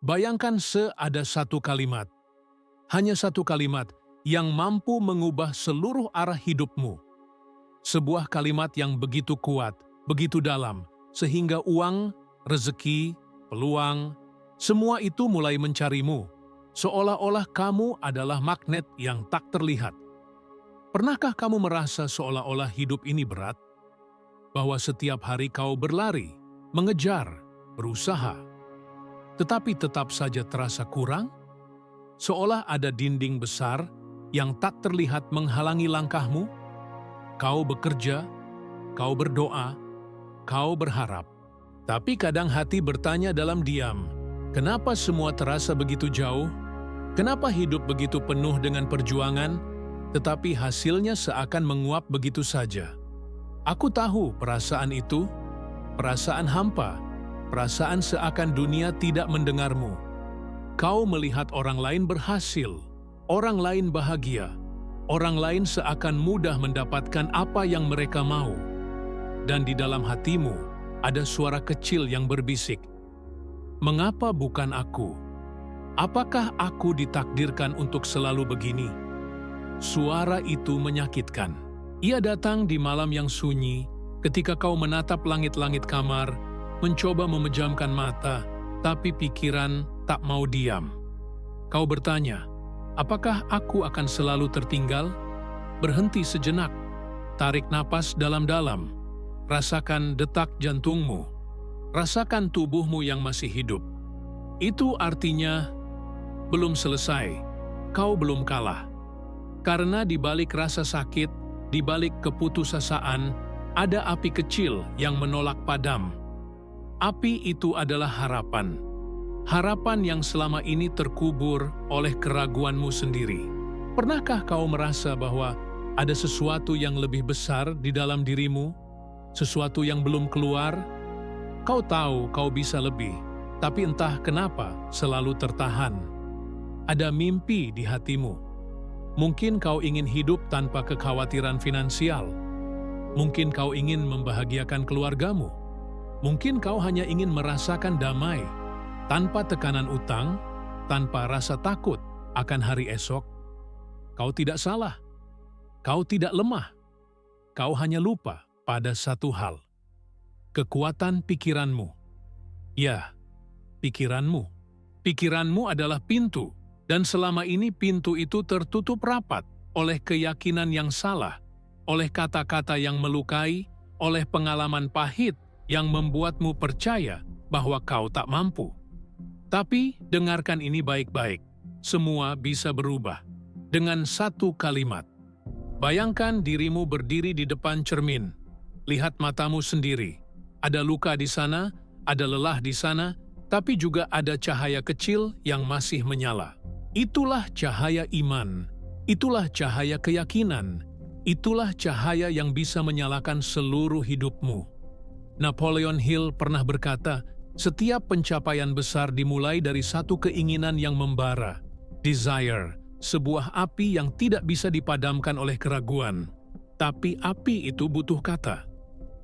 Bayangkan ada satu kalimat, hanya satu kalimat yang mampu mengubah seluruh arah hidupmu. Sebuah kalimat yang begitu kuat, begitu dalam, sehingga uang, rezeki, peluang, semua itu mulai mencarimu, seolah-olah kamu adalah magnet yang tak terlihat. Pernahkah kamu merasa seolah-olah hidup ini berat? Bahwa setiap hari kau berlari, mengejar, berusaha, tetapi tetap saja terasa kurang? Seolah ada dinding besar yang tak terlihat menghalangi langkahmu? Kau bekerja, kau berdoa, kau berharap. Tapi kadang hati bertanya dalam diam, kenapa semua terasa begitu jauh? Kenapa hidup begitu penuh dengan perjuangan, tetapi hasilnya seakan menguap begitu saja? Aku tahu perasaan itu, perasaan hampa, perasaan seakan dunia tidak mendengarmu. Kau melihat orang lain berhasil, orang lain bahagia, orang lain seakan mudah mendapatkan apa yang mereka mau. Dan di dalam hatimu ada suara kecil yang berbisik, "Mengapa bukan aku? Apakah aku ditakdirkan untuk selalu begini?" Suara itu menyakitkan. Ia datang di malam yang sunyi, ketika kau menatap langit-langit kamar, mencoba memejamkan mata, tapi pikiran tak mau diam. Kau bertanya, apakah aku akan selalu tertinggal? Berhenti sejenak, tarik napas dalam-dalam, rasakan detak jantungmu, rasakan tubuhmu yang masih hidup. Itu artinya belum selesai, kau belum kalah. Karena di balik rasa sakit, di balik keputusasaan, ada api kecil yang menolak padam. Api itu adalah harapan. Harapan yang selama ini terkubur oleh keraguanmu sendiri. Pernahkah kau merasa bahwa ada sesuatu yang lebih besar di dalam dirimu? Sesuatu yang belum keluar? Kau tahu kau bisa lebih, tapi entah kenapa selalu tertahan. Ada mimpi di hatimu. Mungkin kau ingin hidup tanpa kekhawatiran finansial. Mungkin kau ingin membahagiakan keluargamu. Mungkin kau hanya ingin merasakan damai, tanpa tekanan utang, tanpa rasa takut akan hari esok. Kau tidak salah. Kau tidak lemah. Kau hanya lupa pada satu hal. Kekuatan pikiranmu. Ya, pikiranmu. Pikiranmu adalah pintu, dan selama ini pintu itu tertutup rapat oleh keyakinan yang salah, oleh kata-kata yang melukai, oleh pengalaman pahit yang membuatmu percaya bahwa kau tak mampu. Tapi dengarkan ini baik-baik, semua bisa berubah dengan satu kalimat. Bayangkan dirimu berdiri di depan cermin, lihat matamu sendiri. Ada luka di sana, ada lelah di sana, tapi juga ada cahaya kecil yang masih menyala. Itulah cahaya iman, itulah cahaya keyakinan, itulah cahaya yang bisa menyalakan seluruh hidupmu. Napoleon Hill pernah berkata, setiap pencapaian besar dimulai dari satu keinginan yang membara, desire, sebuah api yang tidak bisa dipadamkan oleh keraguan. Tapi api itu butuh kata,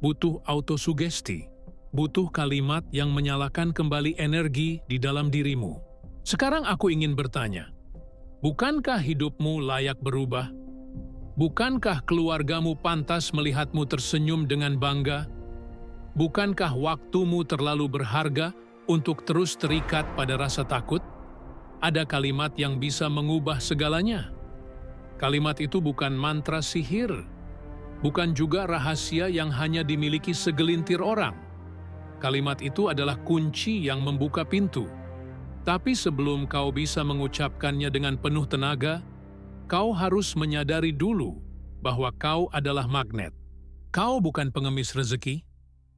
butuh autosugesti, butuh kalimat yang menyalakan kembali energi di dalam dirimu. Sekarang aku ingin bertanya, bukankah hidupmu layak berubah? Bukankah keluargamu pantas melihatmu tersenyum dengan bangga? Bukankah waktumu terlalu berharga untuk terus terikat pada rasa takut? Ada kalimat yang bisa mengubah segalanya. Kalimat itu bukan mantra sihir, bukan juga rahasia yang hanya dimiliki segelintir orang. Kalimat itu adalah kunci yang membuka pintu. Tapi sebelum kau bisa mengucapkannya dengan penuh tenaga, kau harus menyadari dulu bahwa kau adalah magnet. Kau bukan pengemis rezeki.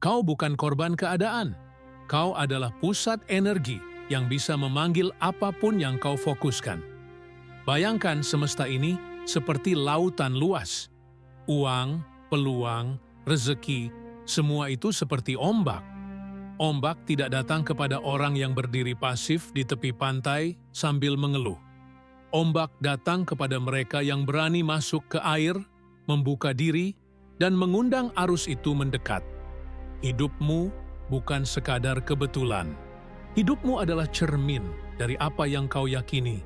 Kau bukan korban keadaan. Kau adalah pusat energi yang bisa memanggil apapun yang kau fokuskan. Bayangkan semesta ini seperti lautan luas. Uang, peluang, rezeki, semua itu seperti ombak. Ombak tidak datang kepada orang yang berdiri pasif di tepi pantai sambil mengeluh. Ombak datang kepada mereka yang berani masuk ke air, membuka diri, dan mengundang arus itu mendekat. Hidupmu bukan sekadar kebetulan. Hidupmu adalah cermin dari apa yang kau yakini,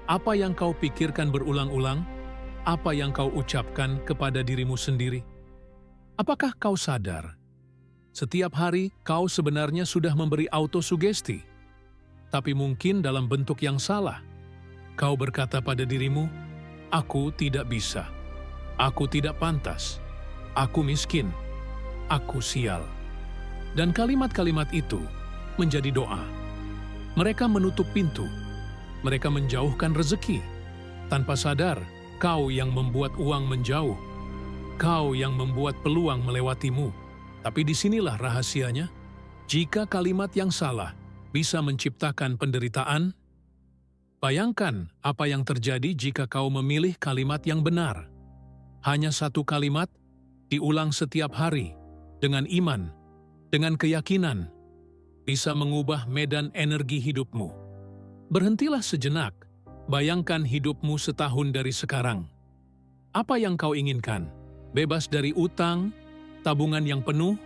apa yang kau pikirkan berulang-ulang, apa yang kau ucapkan kepada dirimu sendiri. Apakah kau sadar? Setiap hari kau sebenarnya sudah memberi autosugesti, tapi mungkin dalam bentuk yang salah. Kau berkata pada dirimu, "Aku tidak bisa, aku tidak pantas, aku miskin, aku sial." Dan kalimat-kalimat itu menjadi doa. Mereka menutup pintu, mereka menjauhkan rezeki. Tanpa sadar, kau yang membuat uang menjauh, kau yang membuat peluang melewatimu. Tapi disinilah rahasianya. Jika kalimat yang salah bisa menciptakan penderitaan, bayangkan apa yang terjadi jika kau memilih kalimat yang benar. Hanya satu kalimat, diulang setiap hari, dengan iman, dengan keyakinan, bisa mengubah medan energi hidupmu. Berhentilah sejenak, bayangkan hidupmu setahun dari sekarang. Apa yang kau inginkan? Bebas dari utang, tabungan yang penuh,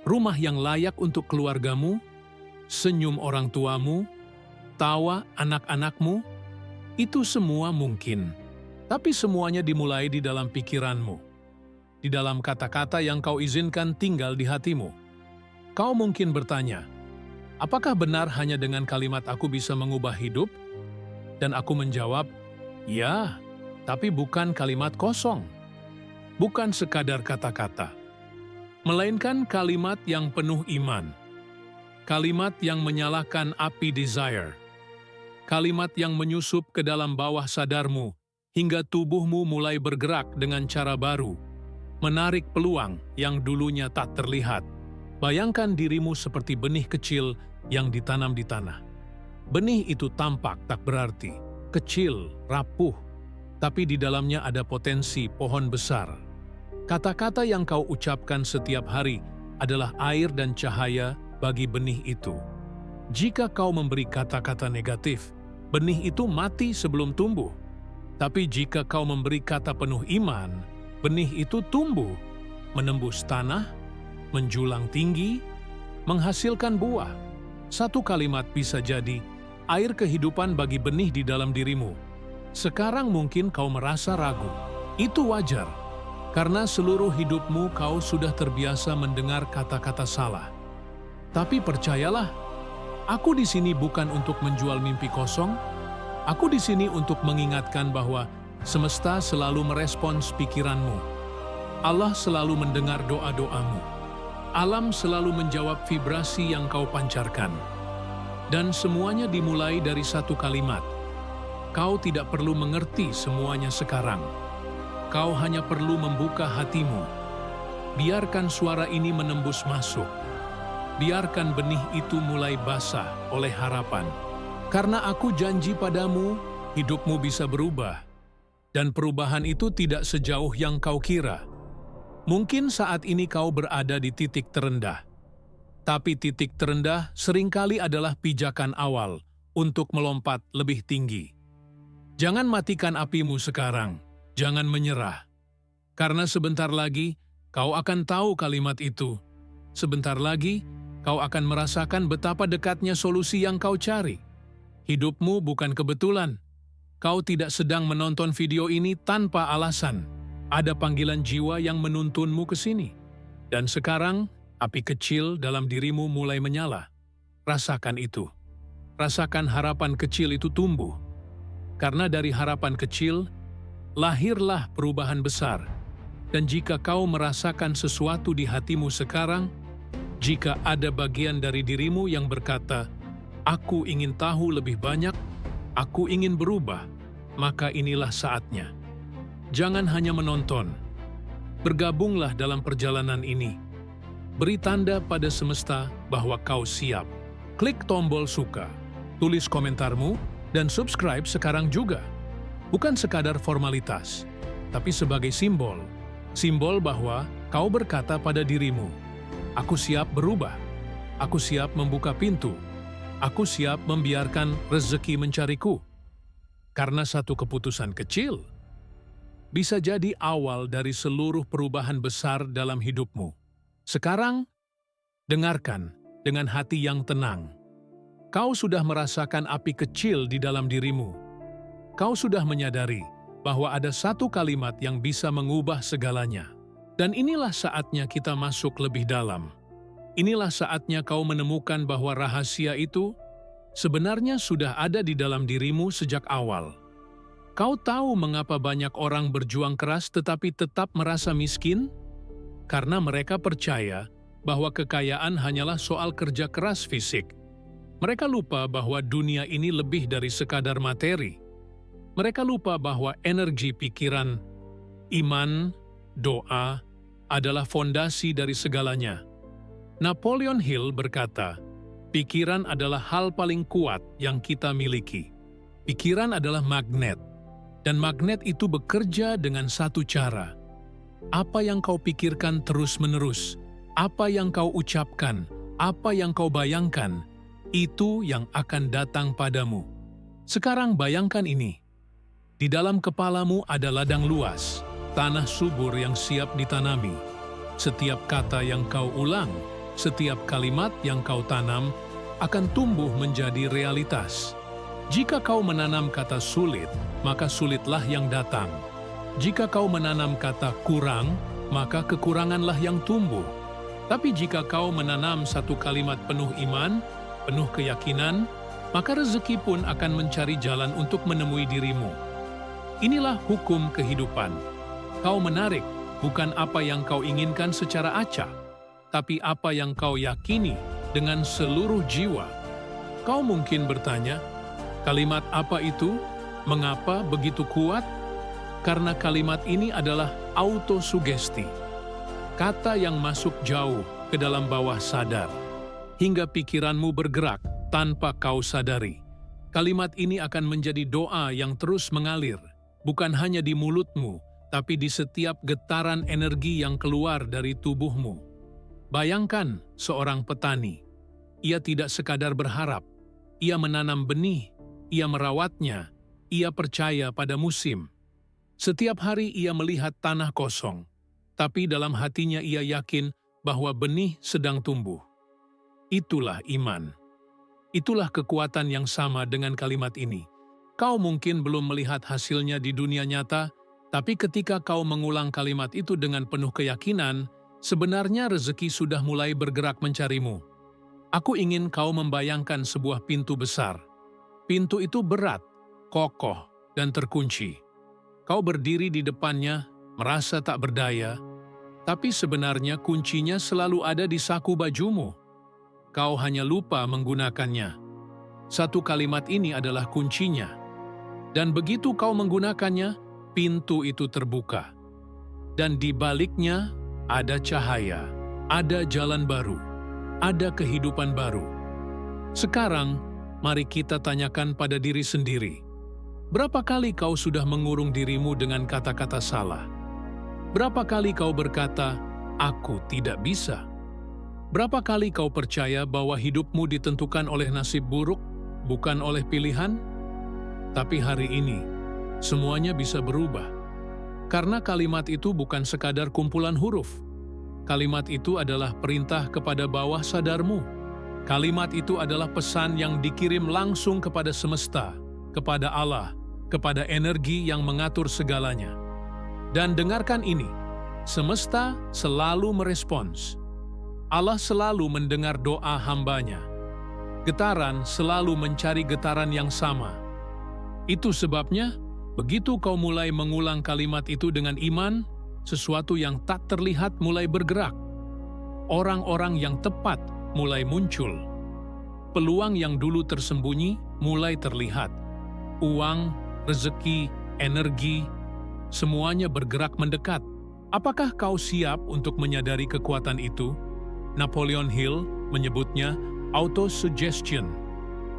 rumah yang layak untuk keluargamu, senyum orang tuamu, tawa anak-anakmu, itu semua mungkin. Tapi semuanya dimulai di dalam pikiranmu, di dalam kata-kata yang kau izinkan tinggal di hatimu. Kau mungkin bertanya, apakah benar hanya dengan kalimat aku bisa mengubah hidup? Dan aku menjawab, ya, tapi bukan kalimat kosong. Bukan sekadar kata-kata, melainkan kalimat yang penuh iman. Kalimat yang menyalakan api desire. Kalimat yang menyusup ke dalam bawah sadarmu hingga tubuhmu mulai bergerak dengan cara baru, menarik peluang yang dulunya tak terlihat. Bayangkan dirimu seperti benih kecil yang ditanam di tanah. Benih itu tampak tak berarti, kecil, rapuh, tapi di dalamnya ada potensi pohon besar. Kata-kata yang kau ucapkan setiap hari adalah air dan cahaya bagi benih itu. Jika kau memberi kata-kata negatif, benih itu mati sebelum tumbuh. Tapi jika kau memberi kata penuh iman, benih itu tumbuh, menembus tanah, menjulang tinggi, menghasilkan buah. Satu kalimat bisa jadi air kehidupan bagi benih di dalam dirimu. Sekarang mungkin kau merasa ragu. Itu wajar, karena seluruh hidupmu kau sudah terbiasa mendengar kata-kata salah. Tapi percayalah, aku di sini bukan untuk menjual mimpi kosong. Aku di sini untuk mengingatkan bahwa semesta selalu merespons pikiranmu. Allah selalu mendengar doa-doamu. Alam selalu menjawab vibrasi yang kau pancarkan. Dan semuanya dimulai dari satu kalimat. Kau tidak perlu mengerti semuanya sekarang. Kau hanya perlu membuka hatimu. Biarkan suara ini menembus masuk. Biarkan benih itu mulai basah oleh harapan. Karena aku janji padamu, hidupmu bisa berubah. Dan perubahan itu tidak sejauh yang kau kira. Mungkin saat ini kau berada di titik terendah. Tapi titik terendah seringkali adalah pijakan awal untuk melompat lebih tinggi. Jangan matikan apimu sekarang, jangan menyerah. Karena sebentar lagi kau akan tahu kalimat itu. Sebentar lagi kau akan merasakan betapa dekatnya solusi yang kau cari. Hidupmu bukan kebetulan. Kau tidak sedang menonton video ini tanpa alasan. Ada panggilan jiwa yang menuntunmu ke sini. Dan sekarang, api kecil dalam dirimu mulai menyala. Rasakan itu. Rasakan harapan kecil itu tumbuh. Karena dari harapan kecil, lahirlah perubahan besar. Dan jika kau merasakan sesuatu di hatimu sekarang, jika ada bagian dari dirimu yang berkata, "Aku ingin tahu lebih banyak, aku ingin berubah," maka inilah saatnya. Jangan hanya menonton. Bergabunglah dalam perjalanan ini. Beri tanda pada semesta bahwa kau siap. Klik tombol suka, tulis komentarmu, dan subscribe sekarang juga. Bukan sekadar formalitas, tapi sebagai simbol. Simbol bahwa kau berkata pada dirimu, "Aku siap berubah. Aku siap membuka pintu. Aku siap membiarkan rezeki mencariku." Karena satu keputusan kecil bisa jadi awal dari seluruh perubahan besar dalam hidupmu. Sekarang, dengarkan dengan hati yang tenang. Kau sudah merasakan api kecil di dalam dirimu. Kau sudah menyadari bahwa ada satu kalimat yang bisa mengubah segalanya. Dan inilah saatnya kita masuk lebih dalam. Inilah saatnya kau menemukan bahwa rahasia itu sebenarnya sudah ada di dalam dirimu sejak awal. Kau tahu mengapa banyak orang berjuang keras tetapi tetap merasa miskin? Karena mereka percaya bahwa kekayaan hanyalah soal kerja keras fisik. Mereka lupa bahwa dunia ini lebih dari sekadar materi. Mereka lupa bahwa energi pikiran, iman, doa adalah fondasi dari segalanya. Napoleon Hill berkata, pikiran adalah hal paling kuat yang kita miliki. Pikiran adalah magnet. Dan magnet itu bekerja dengan satu cara. Apa yang kau pikirkan terus-menerus, apa yang kau ucapkan, apa yang kau bayangkan, itu yang akan datang padamu. Sekarang bayangkan ini. Di dalam kepalamu ada ladang luas, tanah subur yang siap ditanami. Setiap kata yang kau ulang, setiap kalimat yang kau tanam, akan tumbuh menjadi realitas. Jika kau menanam kata sulit, maka sulitlah yang datang. Jika kau menanam kata kurang, maka kekuranganlah yang tumbuh. Tapi jika kau menanam satu kalimat penuh iman, penuh keyakinan, maka rezeki pun akan mencari jalan untuk menemui dirimu. Inilah hukum kehidupan. Kau menarik bukan apa yang kau inginkan secara acak, tapi apa yang kau yakini dengan seluruh jiwa. Kau mungkin bertanya, kalimat apa itu? Mengapa begitu kuat? Karena kalimat ini adalah autosugesti. Kata yang masuk jauh ke dalam bawah sadar, hingga pikiranmu bergerak tanpa kau sadari. Kalimat ini akan menjadi doa yang terus mengalir, bukan hanya di mulutmu, tapi di setiap getaran energi yang keluar dari tubuhmu. Bayangkan seorang petani. Ia tidak sekadar berharap, ia menanam benih, ia merawatnya, ia percaya pada musim. Setiap hari ia melihat tanah kosong, tapi dalam hatinya ia yakin bahwa benih sedang tumbuh. Itulah iman. Itulah kekuatan yang sama dengan kalimat ini. Kau mungkin belum melihat hasilnya di dunia nyata, tapi ketika kau mengulang kalimat itu dengan penuh keyakinan, sebenarnya rezeki sudah mulai bergerak mencarimu. Aku ingin kau membayangkan sebuah pintu besar. Pintu itu berat, kokoh, dan terkunci. Kau berdiri di depannya, merasa tak berdaya, tapi sebenarnya kuncinya selalu ada di saku bajumu. Kau hanya lupa menggunakannya. Satu kalimat ini adalah kuncinya. Dan begitu kau menggunakannya, pintu itu terbuka. Dan di baliknya ada cahaya, ada jalan baru, ada kehidupan baru. Sekarang, mari kita tanyakan pada diri sendiri. Berapa kali kau sudah mengurung dirimu dengan kata-kata salah? Berapa kali kau berkata, aku tidak bisa? Berapa kali kau percaya bahwa hidupmu ditentukan oleh nasib buruk, bukan oleh pilihan? Tapi hari ini, semuanya bisa berubah. Karena kalimat itu bukan sekadar kumpulan huruf. Kalimat itu adalah perintah kepada bawah sadarmu. Kalimat itu adalah pesan yang dikirim langsung kepada semesta, kepada Allah, kepada energi yang mengatur segalanya. Dan dengarkan ini, semesta selalu merespons. Allah selalu mendengar doa hambanya. Getaran selalu mencari getaran yang sama. Itu sebabnya, begitu kau mulai mengulang kalimat itu dengan iman, sesuatu yang tak terlihat mulai bergerak. Orang-orang yang tepat mulai muncul. Peluang yang dulu tersembunyi mulai terlihat. Uang, rezeki, energi, semuanya bergerak mendekat. Apakah kau siap untuk menyadari kekuatan itu? Napoleon Hill menyebutnya autosuggestion.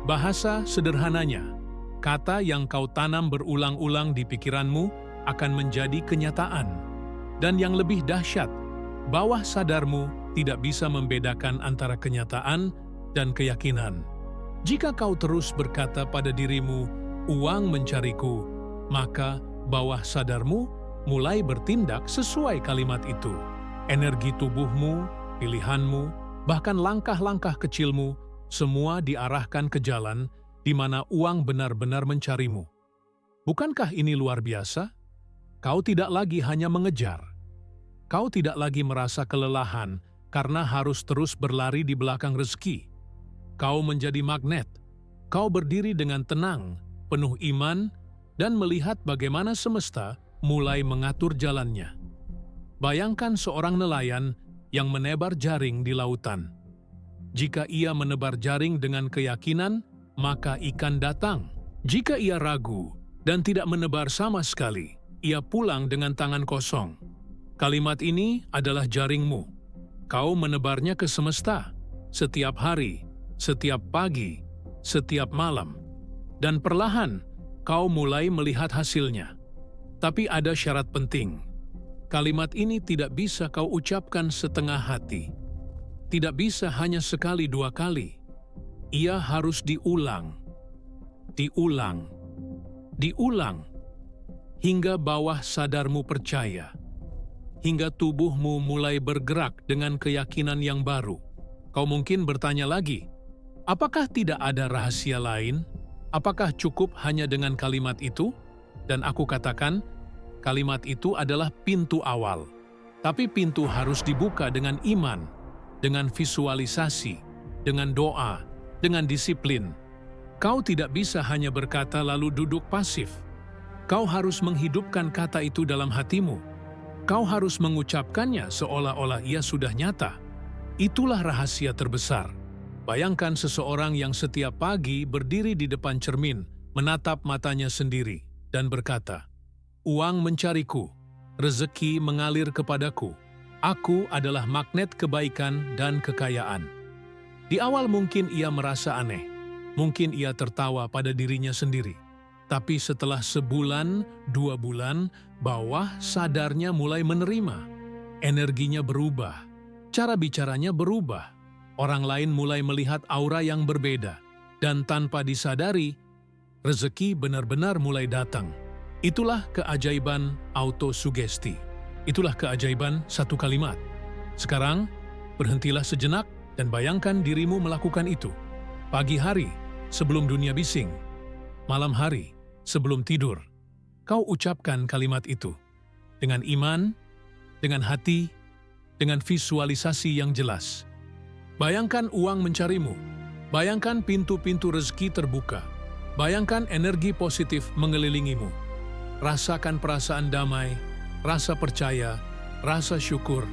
Bahasa sederhananya, kata yang kau tanam berulang-ulang di pikiranmu akan menjadi kenyataan. Dan yang lebih dahsyat, bawah sadarmu tidak bisa membedakan antara kenyataan dan keyakinan. Jika kau terus berkata pada dirimu, uang mencariku, maka bawah sadarmu mulai bertindak sesuai kalimat itu. Energi tubuhmu, pilihanmu, bahkan langkah-langkah kecilmu semua diarahkan ke jalan di mana uang benar-benar mencarimu. Bukankah ini luar biasa? Kau tidak lagi hanya mengejar. Kau tidak lagi merasa kelelahan karena harus terus berlari di belakang rezeki. Kau menjadi magnet. Kau berdiri dengan tenang, penuh iman, dan melihat bagaimana semesta mulai mengatur jalannya. Bayangkan seorang nelayan yang menebar jaring di lautan. Jika ia menebar jaring dengan keyakinan, maka ikan datang. Jika ia ragu dan tidak menebar sama sekali, ia pulang dengan tangan kosong. Kalimat ini adalah jaringmu. Kau menebarnya ke semesta, setiap hari, setiap pagi, setiap malam. Dan perlahan, kau mulai melihat hasilnya. Tapi ada syarat penting. Kalimat ini tidak bisa kau ucapkan setengah hati. Tidak bisa hanya sekali dua kali. Ia harus diulang. Diulang. Diulang. Hingga bawah sadarmu percaya. Hingga tubuhmu mulai bergerak dengan keyakinan yang baru. Kau mungkin bertanya lagi, apakah tidak ada rahasia lain? Apakah cukup hanya dengan kalimat itu? Dan aku katakan, kalimat itu adalah pintu awal. Tapi pintu harus dibuka dengan iman, dengan visualisasi, dengan doa, dengan disiplin. Kau tidak bisa hanya berkata lalu duduk pasif. Kau harus menghidupkan kata itu dalam hatimu. Kau harus mengucapkannya seolah-olah ia sudah nyata. Itulah rahasia terbesar. Bayangkan seseorang yang setiap pagi berdiri di depan cermin, menatap matanya sendiri, dan berkata, "Uang mencariku, rezeki mengalir kepadaku. Aku adalah magnet kebaikan dan kekayaan." Di awal mungkin ia merasa aneh, mungkin ia tertawa pada dirinya sendiri. Tapi setelah sebulan, 2 bulan, bawah sadarnya mulai menerima. Energinya berubah, cara bicaranya berubah. Orang lain mulai melihat aura yang berbeda. Dan tanpa disadari, rezeki benar-benar mulai datang. Itulah keajaiban autosugesti. Itulah keajaiban satu kalimat. Sekarang, berhentilah sejenak dan bayangkan dirimu melakukan itu. Pagi hari, sebelum dunia bising. Malam hari, sebelum tidur. Kau ucapkan kalimat itu. Dengan iman, dengan hati, dengan visualisasi yang jelas. Bayangkan uang mencarimu. Bayangkan pintu-pintu rezeki terbuka. Bayangkan energi positif mengelilingimu. Rasakan perasaan damai, rasa percaya, rasa syukur.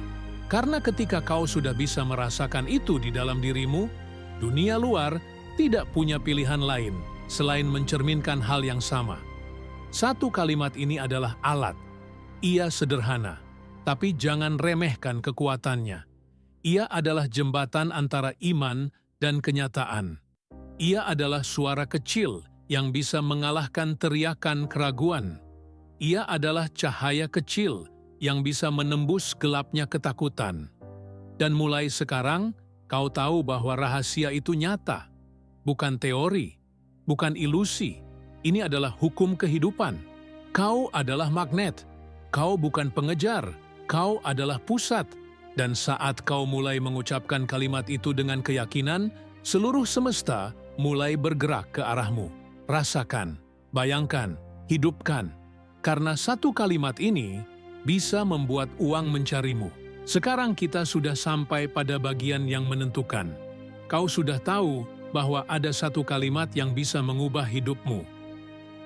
Karena ketika kau sudah bisa merasakan itu di dalam dirimu, dunia luar tidak punya pilihan lain selain mencerminkan hal yang sama. Satu kalimat ini adalah alat. Ia sederhana, tapi jangan remehkan kekuatannya. Ia adalah jembatan antara iman dan kenyataan. Ia adalah suara kecil yang bisa mengalahkan teriakan keraguan. Ia adalah cahaya kecil yang bisa menembus gelapnya ketakutan. Dan mulai sekarang, kau tahu bahwa rahasia itu nyata, bukan teori, bukan ilusi. Ini adalah hukum kehidupan. Kau adalah magnet. Kau bukan pengejar. Kau adalah pusat. Dan saat kau mulai mengucapkan kalimat itu dengan keyakinan, seluruh semesta mulai bergerak ke arahmu. Rasakan, bayangkan, hidupkan. Karena satu kalimat ini bisa membuat uang mencarimu. Sekarang kita sudah sampai pada bagian yang menentukan. Kau sudah tahu bahwa ada satu kalimat yang bisa mengubah hidupmu.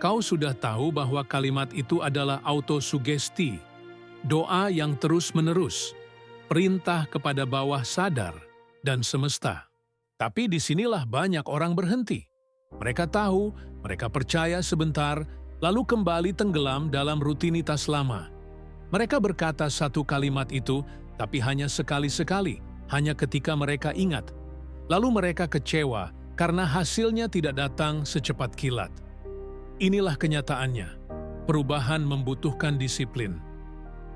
Kau sudah tahu bahwa kalimat itu adalah autosugesti, doa yang terus-menerus, perintah kepada bawah sadar dan semesta. Tapi disinilah banyak orang berhenti. Mereka tahu, mereka percaya sebentar, lalu kembali tenggelam dalam rutinitas lama. Mereka berkata satu kalimat itu, tapi hanya sekali-sekali, hanya ketika mereka ingat. Lalu mereka kecewa karena hasilnya tidak datang secepat kilat. Inilah kenyataannya. Perubahan membutuhkan disiplin.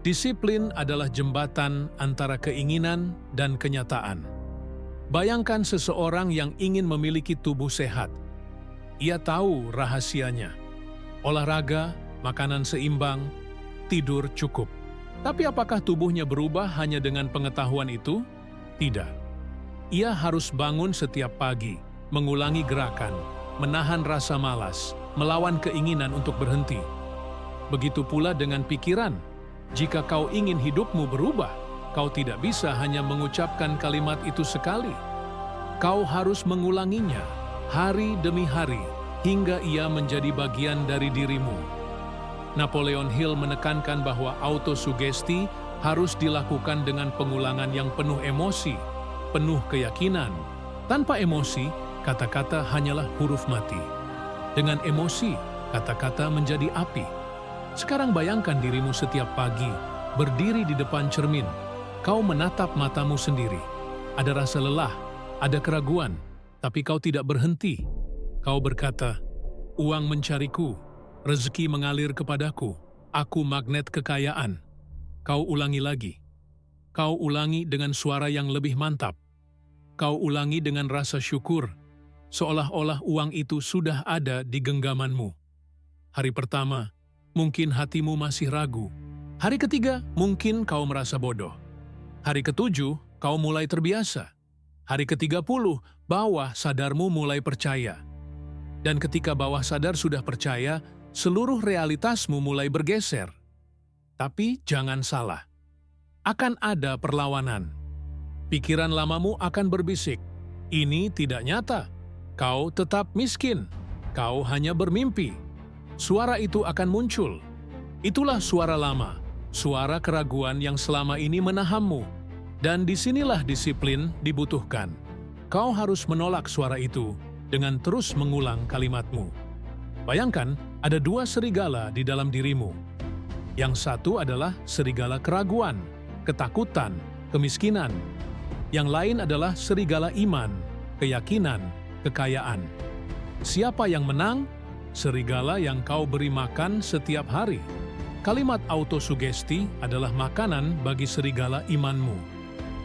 Disiplin adalah jembatan antara keinginan dan kenyataan. Bayangkan seseorang yang ingin memiliki tubuh sehat. Ia tahu rahasianya. Olahraga, makanan seimbang, tidur cukup. Tapi apakah tubuhnya berubah hanya dengan pengetahuan itu? Tidak. Ia harus bangun setiap pagi, mengulangi gerakan, menahan rasa malas, melawan keinginan untuk berhenti. Begitu pula dengan pikiran. Jika kau ingin hidupmu berubah, kau tidak bisa hanya mengucapkan kalimat itu sekali. Kau harus mengulanginya hari demi hari hingga ia menjadi bagian dari dirimu. Napoleon Hill menekankan bahwa autosugesti harus dilakukan dengan pengulangan yang penuh emosi, penuh keyakinan. Tanpa emosi, kata-kata hanyalah huruf mati. Dengan emosi, kata-kata menjadi api. Sekarang bayangkan dirimu setiap pagi, berdiri di depan cermin. Kau menatap matamu sendiri. Ada rasa lelah, ada keraguan, tapi kau tidak berhenti. Kau berkata, "Uang mencariku, rezeki mengalir kepadaku, aku magnet kekayaan." Kau ulangi lagi. Kau ulangi dengan suara yang lebih mantap. Kau ulangi dengan rasa syukur, seolah-olah uang itu sudah ada di genggamanmu. Hari pertama, mungkin hatimu masih ragu. Hari ketiga, mungkin kau merasa bodoh. Hari ketujuh, kau mulai terbiasa. Hari ke-30, bawah sadarmu mulai percaya. Dan ketika bawah sadar sudah percaya, seluruh realitasmu mulai bergeser. Tapi jangan salah, akan ada perlawanan. Pikiran lamamu akan berbisik, "Ini tidak nyata. Kau tetap miskin. Kau hanya bermimpi." Suara itu akan muncul. Itulah suara lama, suara keraguan yang selama ini menahanmu. Dan disinilah disiplin dibutuhkan. Kau harus menolak suara itu dengan terus mengulang kalimatmu. Bayangkan, ada dua serigala di dalam dirimu. Yang satu adalah serigala keraguan, ketakutan, kemiskinan. Yang lain adalah serigala iman, keyakinan, kekayaan. Siapa yang menang? Serigala yang kau beri makan setiap hari. Kalimat autosugesti adalah makanan bagi serigala imanmu.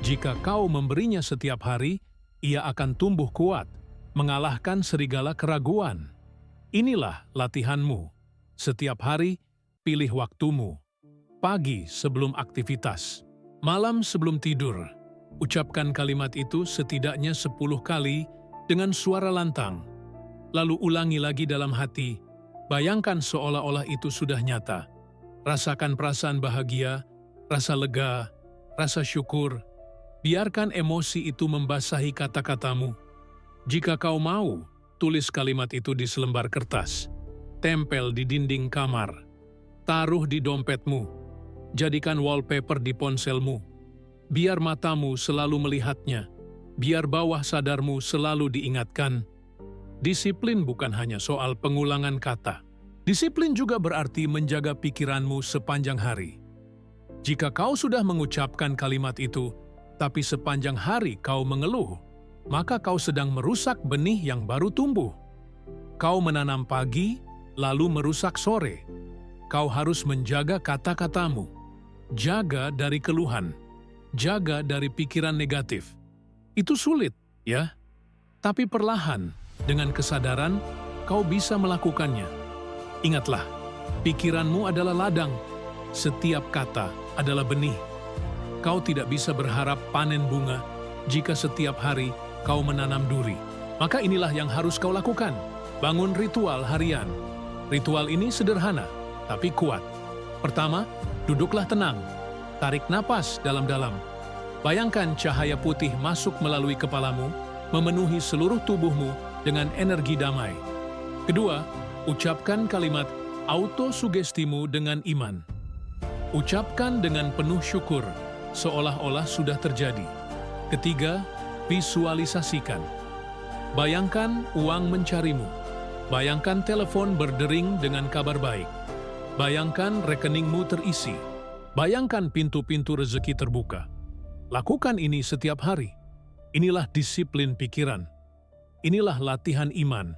Jika kau memberinya setiap hari, ia akan tumbuh kuat, mengalahkan serigala keraguan. Inilah latihanmu. Setiap hari, pilih waktumu. Pagi sebelum aktivitas, malam sebelum tidur. Ucapkan kalimat itu setidaknya 10 kali dengan suara lantang. Lalu ulangi lagi dalam hati. Bayangkan seolah-olah itu sudah nyata. Rasakan perasaan bahagia, rasa lega, rasa syukur. Biarkan emosi itu membasahi kata-katamu. Jika kau mau, tulis kalimat itu di selembar kertas. Tempel di dinding kamar. Taruh di dompetmu. Jadikan wallpaper di ponselmu. Biar matamu selalu melihatnya. Biar bawah sadarmu selalu diingatkan. Disiplin bukan hanya soal pengulangan kata. Disiplin juga berarti menjaga pikiranmu sepanjang hari. Jika kau sudah mengucapkan kalimat itu, tapi sepanjang hari kau mengeluh, maka kau sedang merusak benih yang baru tumbuh. Kau menanam pagi, lalu merusak sore. Kau harus menjaga kata-katamu. Jaga dari keluhan. Jaga dari pikiran negatif. Itu sulit, ya? Tapi perlahan, dengan kesadaran, kau bisa melakukannya. Ingatlah, pikiranmu adalah ladang. Setiap kata adalah benih. Kau tidak bisa berharap panen bunga jika setiap hari kau menanam duri. Maka inilah yang harus kau lakukan. Bangun ritual harian. Ritual ini sederhana, tapi kuat. Pertama, duduklah tenang. Tarik napas dalam-dalam. Bayangkan cahaya putih masuk melalui kepalamu, memenuhi seluruh tubuhmu dengan energi damai. Kedua, ucapkan kalimat autosugestimu dengan iman. Ucapkan dengan penuh syukur, seolah-olah sudah terjadi. Ketiga, visualisasikan. Bayangkan uang mencarimu. Bayangkan telepon berdering dengan kabar baik. Bayangkan rekeningmu terisi. Bayangkan pintu-pintu rezeki terbuka. Lakukan ini setiap hari. Inilah disiplin pikiran. Inilah latihan iman.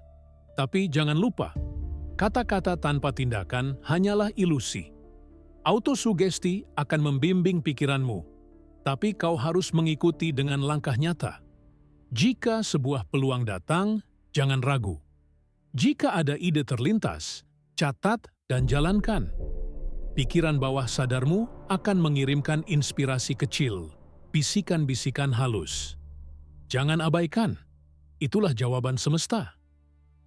Tapi jangan lupa, kata-kata tanpa tindakan hanyalah ilusi. Autosugesti akan membimbing pikiranmu, tapi kau harus mengikuti dengan langkah nyata. Jika sebuah peluang datang, jangan ragu. Jika ada ide terlintas, catat dan jalankan. Pikiran bawah sadarmu akan mengirimkan inspirasi kecil, bisikan-bisikan halus. Jangan abaikan. Itulah jawaban semesta.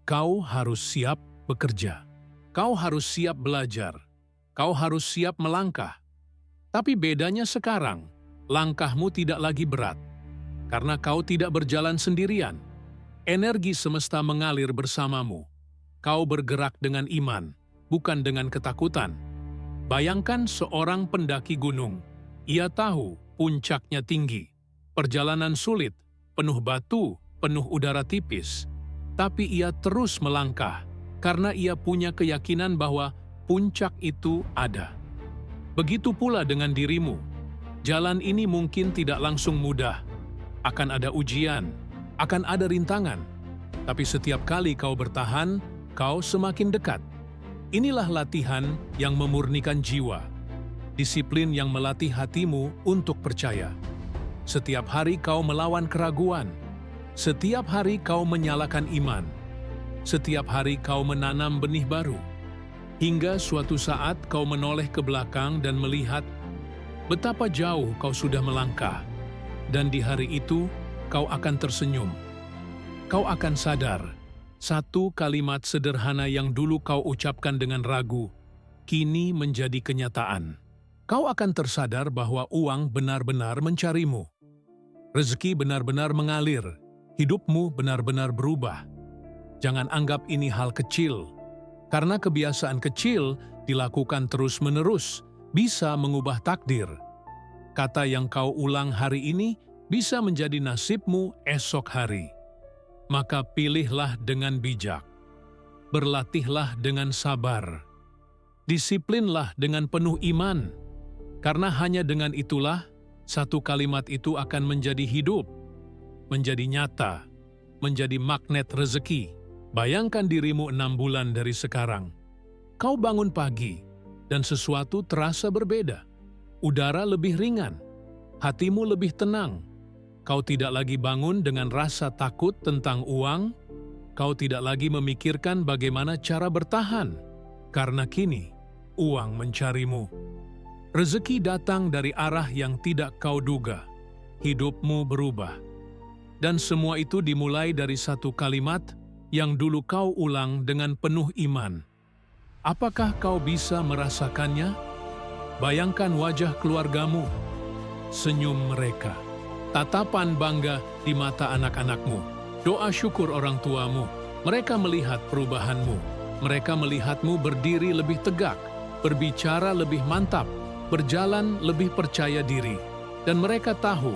Kau harus siap bekerja. Kau harus siap belajar. Kau harus siap melangkah. Tapi bedanya sekarang, langkahmu tidak lagi berat. Karena kau tidak berjalan sendirian. Energi semesta mengalir bersamamu. Kau bergerak dengan iman, bukan dengan ketakutan. Bayangkan seorang pendaki gunung. Ia tahu puncaknya tinggi. Perjalanan sulit, penuh batu, penuh udara tipis. Tapi ia terus melangkah, karena ia punya keyakinan bahwa puncak itu ada. Begitu pula dengan dirimu. Jalan ini mungkin tidak langsung mudah. Akan ada ujian, akan ada rintangan. Tapi setiap kali kau bertahan, kau semakin dekat. Inilah latihan yang memurnikan jiwa. Disiplin yang melatih hatimu untuk percaya. Setiap hari kau melawan keraguan. Setiap hari kau menyalakan iman. Setiap hari kau menanam benih baru. Hingga suatu saat kau menoleh ke belakang dan melihat betapa jauh kau sudah melangkah. Dan di hari itu, kau akan tersenyum. Kau akan sadar, satu kalimat sederhana yang dulu kau ucapkan dengan ragu, kini menjadi kenyataan. Kau akan tersadar bahwa uang benar-benar mencarimu. Rezeki benar-benar mengalir. Hidupmu benar-benar berubah. Jangan anggap ini hal kecil. Karena kebiasaan kecil dilakukan terus-menerus, bisa mengubah takdir. Kata yang kau ulang hari ini bisa menjadi nasibmu esok hari. Maka pilihlah dengan bijak. Berlatihlah dengan sabar. Disiplinlah dengan penuh iman. Karena hanya dengan itulah, satu kalimat itu akan menjadi hidup, menjadi nyata, menjadi magnet rezeki. Bayangkan dirimu 6 bulan dari sekarang. Kau bangun pagi, dan sesuatu terasa berbeda. Udara lebih ringan, hatimu lebih tenang. Kau tidak lagi bangun dengan rasa takut tentang uang. Kau tidak lagi memikirkan bagaimana cara bertahan, karena kini uang mencarimu. Rezeki datang dari arah yang tidak kau duga. Hidupmu berubah. Dan semua itu dimulai dari satu kalimat yang dulu kau ulang dengan penuh iman. Apakah kau bisa merasakannya? Bayangkan wajah keluargamu, senyum mereka, tatapan bangga di mata anak-anakmu, doa syukur orang tuamu. Mereka melihat perubahanmu. Mereka melihatmu berdiri lebih tegak, berbicara lebih mantap, berjalan lebih percaya diri. Dan mereka tahu,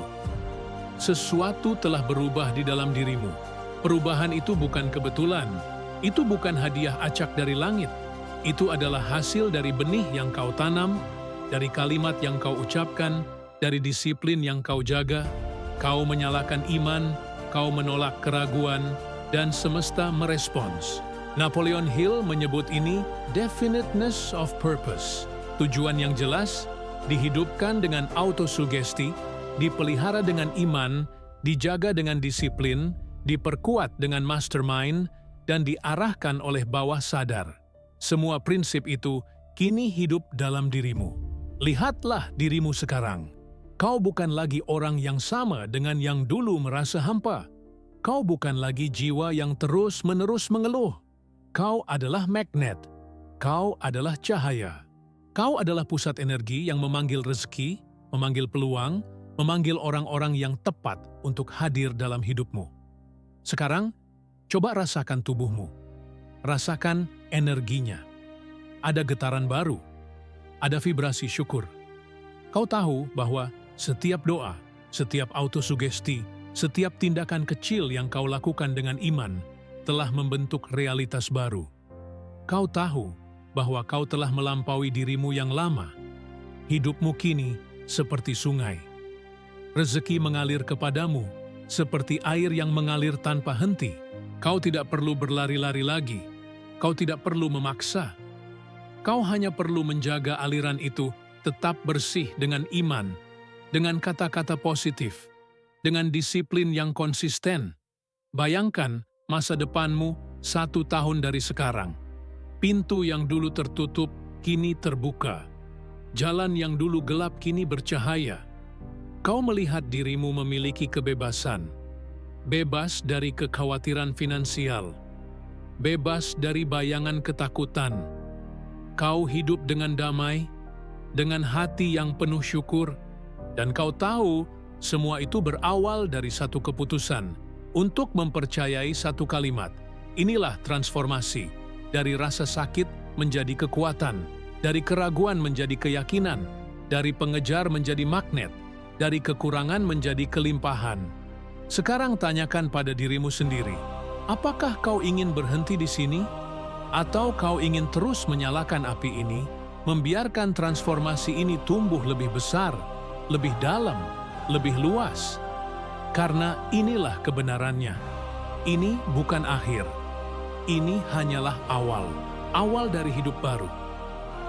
sesuatu telah berubah di dalam dirimu. Perubahan itu bukan kebetulan, itu bukan hadiah acak dari langit. Itu adalah hasil dari benih yang kau tanam, dari kalimat yang kau ucapkan, dari disiplin yang kau jaga. Kau menyalakan iman, kau menolak keraguan, dan semesta merespons. Napoleon Hill menyebut ini definiteness of purpose. Tujuan yang jelas, dihidupkan dengan autosugesti, dipelihara dengan iman, dijaga dengan disiplin, diperkuat dengan mastermind, dan diarahkan oleh bawah sadar. Semua prinsip itu kini hidup dalam dirimu. Lihatlah dirimu sekarang. Kau bukan lagi orang yang sama dengan yang dulu merasa hampa. Kau bukan lagi jiwa yang terus-menerus mengeluh. Kau adalah magnet. Kau adalah cahaya. Kau adalah pusat energi yang memanggil rezeki, memanggil peluang, memanggil orang-orang yang tepat untuk hadir dalam hidupmu. Sekarang, coba rasakan tubuhmu. Rasakan energinya. Ada getaran baru. Ada vibrasi syukur. Kau tahu bahwa setiap doa, setiap autosugesti, setiap tindakan kecil yang kau lakukan dengan iman telah membentuk realitas baru. Kau tahu bahwa kau telah melampaui dirimu yang lama. Hidupmu kini seperti sungai. Rezeki mengalir kepadamu seperti air yang mengalir tanpa henti. Kau tidak perlu berlari-lari lagi. Kau tidak perlu memaksa. Kau hanya perlu menjaga aliran itu tetap bersih dengan iman, dengan kata-kata positif, dengan disiplin yang konsisten. Bayangkan masa depanmu 1 tahun dari sekarang. Pintu yang dulu tertutup kini terbuka. Jalan yang dulu gelap kini bercahaya. Kau melihat dirimu memiliki kebebasan, bebas dari kekhawatiran finansial, bebas dari bayangan ketakutan. Kau hidup dengan damai, dengan hati yang penuh syukur, dan kau tahu semua itu berawal dari satu keputusan untuk mempercayai satu kalimat. Inilah transformasi, dari rasa sakit menjadi kekuatan, dari keraguan menjadi keyakinan, dari pengejar menjadi magnet, dari kekurangan menjadi kelimpahan. Sekarang tanyakan pada dirimu sendiri, apakah kau ingin berhenti di sini? Atau kau ingin terus menyalakan api ini, membiarkan transformasi ini tumbuh lebih besar, lebih dalam, lebih luas? Karena inilah kebenarannya. Ini bukan akhir. Ini hanyalah awal. Awal dari hidup baru.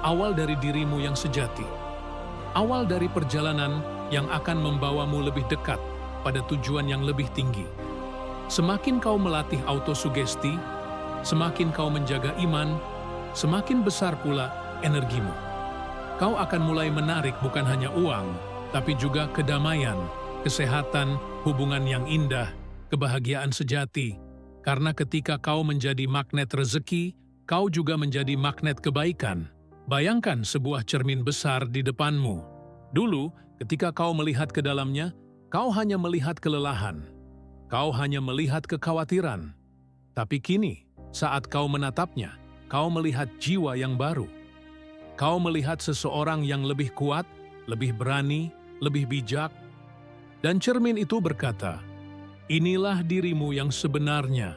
Awal dari dirimu yang sejati. Awal dari perjalanan yang akan membawamu lebih dekat pada tujuan yang lebih tinggi. Semakin kau melatih autosugesti, semakin kau menjaga iman, semakin besar pula energimu. Kau akan mulai menarik bukan hanya uang, tapi juga kedamaian, kesehatan, hubungan yang indah, kebahagiaan sejati. Karena ketika kau menjadi magnet rezeki, kau juga menjadi magnet kebaikan. Bayangkan sebuah cermin besar di depanmu. Dulu, ketika kau melihat ke dalamnya, kau hanya melihat kelelahan. Kau hanya melihat kekhawatiran. Tapi kini, saat kau menatapnya, kau melihat jiwa yang baru. Kau melihat seseorang yang lebih kuat, lebih berani, lebih bijak. Dan cermin itu berkata, inilah dirimu yang sebenarnya.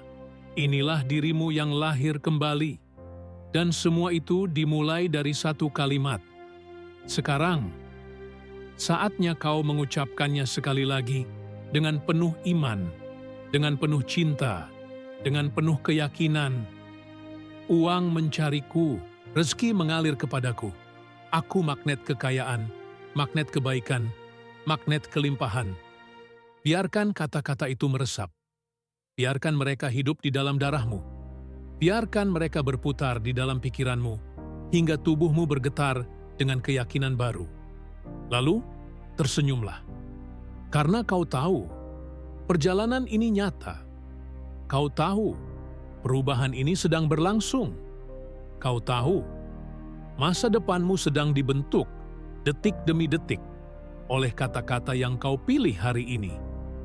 Inilah dirimu yang lahir kembali. Dan semua itu dimulai dari satu kalimat. Sekarang, saatnya kau mengucapkannya sekali lagi dengan penuh iman, dengan penuh cinta, dengan penuh keyakinan. Uang mencariku, rezeki mengalir kepadaku. Aku magnet kekayaan, magnet kebaikan, magnet kelimpahan. Biarkan kata-kata itu meresap. Biarkan mereka hidup di dalam darahmu. Biarkan mereka berputar di dalam pikiranmu, hingga tubuhmu bergetar dengan keyakinan baru. Lalu, tersenyumlah. Karena kau tahu, perjalanan ini nyata. Kau tahu, perubahan ini sedang berlangsung. Kau tahu, masa depanmu sedang dibentuk, detik demi detik, oleh kata-kata yang kau pilih hari ini.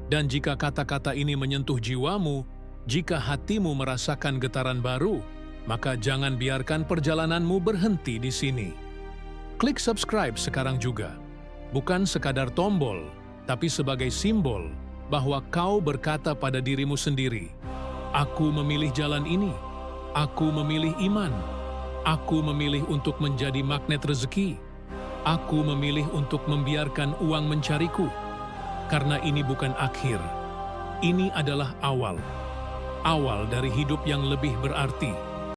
Dan jika kata-kata ini menyentuh jiwamu, jika hatimu merasakan getaran baru, maka jangan biarkan perjalananmu berhenti di sini. Klik subscribe sekarang juga. Bukan sekadar tombol, tapi sebagai simbol bahwa kau berkata pada dirimu sendiri, aku memilih jalan ini, aku memilih iman, aku memilih untuk menjadi magnet rezeki, aku memilih untuk membiarkan uang mencariku. Karena ini bukan akhir, ini adalah awal. Awal dari hidup yang lebih berarti.